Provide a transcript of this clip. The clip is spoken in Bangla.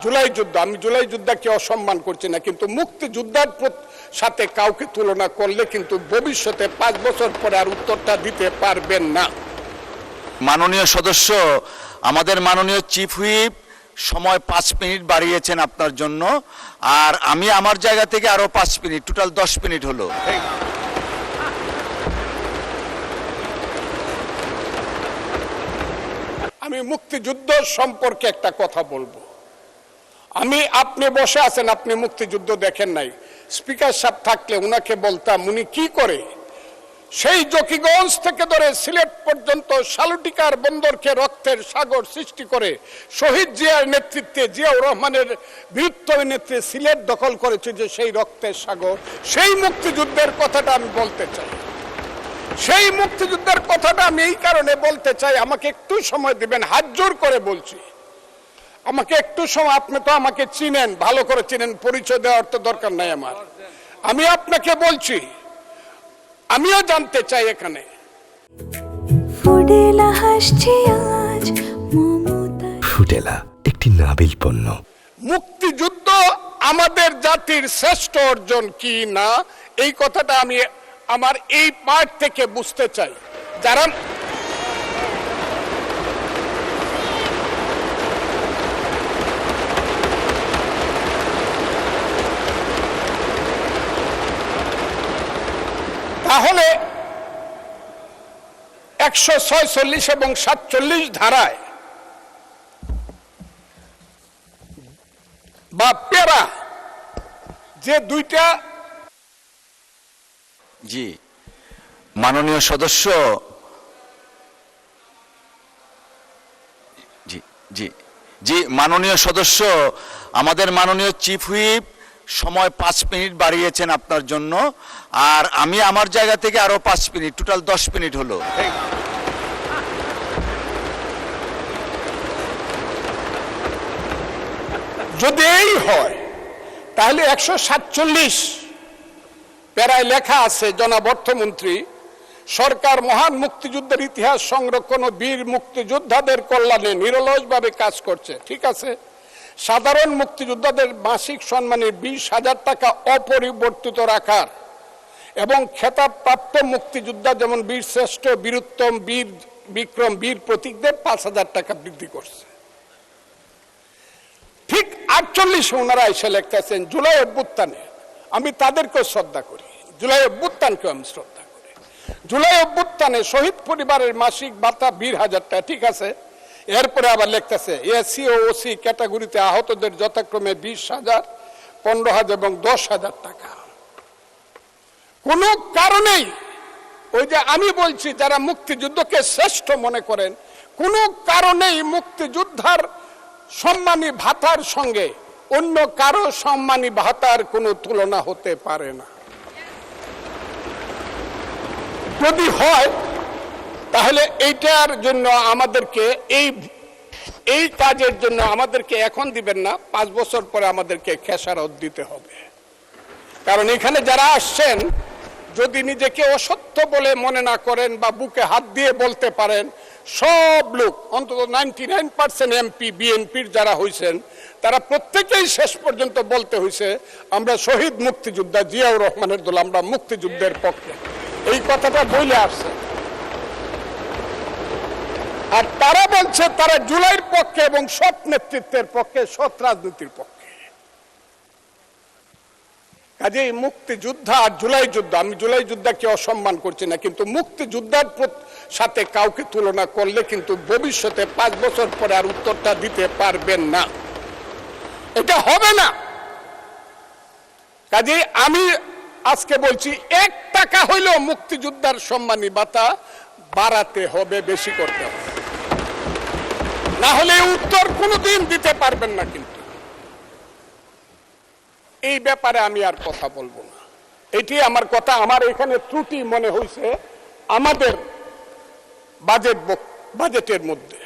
জুলাই যুদ্ধ, আমি জুলাই যুদ্ধকে অসম্মান করছি না, কিন্তু মুক্তিযোদ্ধার সাথে কাউকে তুলনা করলে কিন্তু ভবিষ্যতে 5 বছর পরে আর উত্তরটা দিতে পারবেন না। মাননীয় সদস্য, আমাদের মাননীয় চিফ হুইপ সময় 5 মিনিট বাড়িয়েছেন আপনার জন্য, আর আমি আমার জায়গা থেকে আরো 5 মিনিট, টোটাল 10 মিনিট হলো। আমি মুক্তিযুদ্ধ সম্পর্কে একটা কথা বলবো। আপনি বসে আছেন, আপনি মুক্তিযুদ্ধ দেখেন নাই। স্পিকার সাহেব থাকলে উনাকে বলতাম উনি কি করে সেই জকিগঞ্জ থেকে ধরে সিলেট পর্যন্ত শালুটিকার বন্দরকে রক্তের সাগর সৃষ্টি করে শহীদ জিয়ার নেতৃত্বে, জিয়াউর রহমানের বীরত্বের নেতৃত্বে সিলেট দখল করেছে, যে সেই রক্তের সাগর, সেই মুক্তিযুদ্ধের কথাটা আমি বলতে চাই। সেই মুক্তিযুদ্ধের কথাটা আমি এই কারণে বলতে চাই, আমাকে একটু সময় দিবেন, হাত জোর করে বলছি, আমাকে একটু সময়। আপনি তো আমাকে চিনেন, ভালো করে চিনেন, পরিচয় দেওয়ার তো দরকার নাই আমার। আমি আপনাকে বলছি, আমিও জানতে চাই এখানে ফুডেলা একটি নাবিল পণ্য। মুক্তিযুদ্ধ আমাদের জাতির শ্রেষ্ঠ অর্জন কি না, এই কথাটা আমি আমার এই পার্ট থেকে বুঝতে চাই। যারা তাহলে 146 এবং 47 ধারায় বা পেরা যে দুইটা। জি মাননীয় সদস্য, জি জি জি মাননীয় সদস্য, আমাদের মাননীয় চিফ হুইপ সময় 5 মিনিট বাড়িয়েছেন আপনার জন্য, আর আমি আমার জায়গা থেকে আরো 5 মিনিট, টোটাল 10 মিনিট হলো। যদি এই হয় তাহলে 147 প্যারায় লেখা আছে, জনাব অর্থমন্ত্রী, সরকার মহান মুক্তিযুদ্ধের ইতিহাস সংরক্ষণ ও বীর মুক্তিযোদ্ধাদের কল্যাণে নিরলসভাবে কাজ করছে। ঠিক আছে, সাধারণ মুক্তিযোদ্ধাদের মাসিক সম্মানে 20,000 টাকা অপরিবর্তিত রাখার এবং খেতাবপ্রাপ্ত মুক্তিযোদ্ধা যেমন বীর শ্রেষ্ঠ, বীরুত্তম, বীর বিক্রম, বীর প্রতীকদের 5,000 টাকা বৃদ্ধি করছে। ঠিক 48 ওনারা এসে লিখতেছেন জুলাই অভ্যুত্থানে, আমি তাদেরকেও শ্রদ্ধা করি, জুলাই অভ্যুত্থানকেও আমি শ্রদ্ধা করি। জুলাই অভ্যুত্থানে শহীদ পরিবারের মাসিক ভাতা 20,000 টাকা, ঠিক আছে। এরপরে আবার লিখতেছে এসসি ও ওসি ক্যাটাগরিতে আহতদের যথাক্রমে 20,000, 15,000 এবং 10,000 টাকা। কোন কারণেই ওই যে আমি বলছি, যারা মুক্তিযুদ্ধকে শ্রেষ্ঠ মনে করেন, কোন কারণেই মুক্তিযোদ্ধার সম্মানী ভাতার সঙ্গে অন্য কারো সম্মানী ভাতার কোনো তুলনা হতে পারে না। যদি হয় তাহলে এইটার জন্য আমাদেরকে এই কাজের জন্য আমাদেরকে এখন দিবেন না, 5 বছর পরে আমাদেরকে খেসারত দিতে হবে। কারণ এখানে যারা আসছেন, যদি নিজেকে অসত্য বলে মনে না করেন বা বুকে হাত দিয়ে বলতে পারেন, সব লোক অন্তত 99% এমপি বিএনপির যারা হয়েছেন, তারা প্রত্যেকেই শেষ পর্যন্ত বলতে হয়েছে আমরা শহীদ মুক্তিযোদ্ধা জিয়াউর রহমানের দল, আমরা মুক্তিযুদ্ধের পক্ষে, এই কথাটা বলে আসছে। আর তারা বলছে তারা জুলাইয়ের পক্ষে এবং সৎ নেতৃত্বের পক্ষে, সৎ রাজনীতির পক্ষে। কাজেই মুক্তিযোদ্ধা আর জুলাই যুদ্ধ, আমি জুলাই যুদ্ধকে অসম্মান করছি না, কিন্তু মুক্তিযোদ্ধার সাথে কাউকে তুলনা করলে কিন্তু ভবিষ্যতে 5 বছর পরে আর উত্তরটা দিতে পারবেন না, এটা হবে না। কাজেই আমি আজকে বলছি 1 টাকা হইলেও মুক্তিযোদ্ধার সম্মানী ভাতা বাড়াতে হবে, বেশি করতে হবে, না হলে উত্তর কোনোদিন দিতে পারবেন না। কিন্তু এই ব্যাপারে আমি আর কথা বলবো না, এটি আমার কথা। আমার এখানে ত্রুটি মনে হয়েছে আমাদের বাজেটের মধ্যে।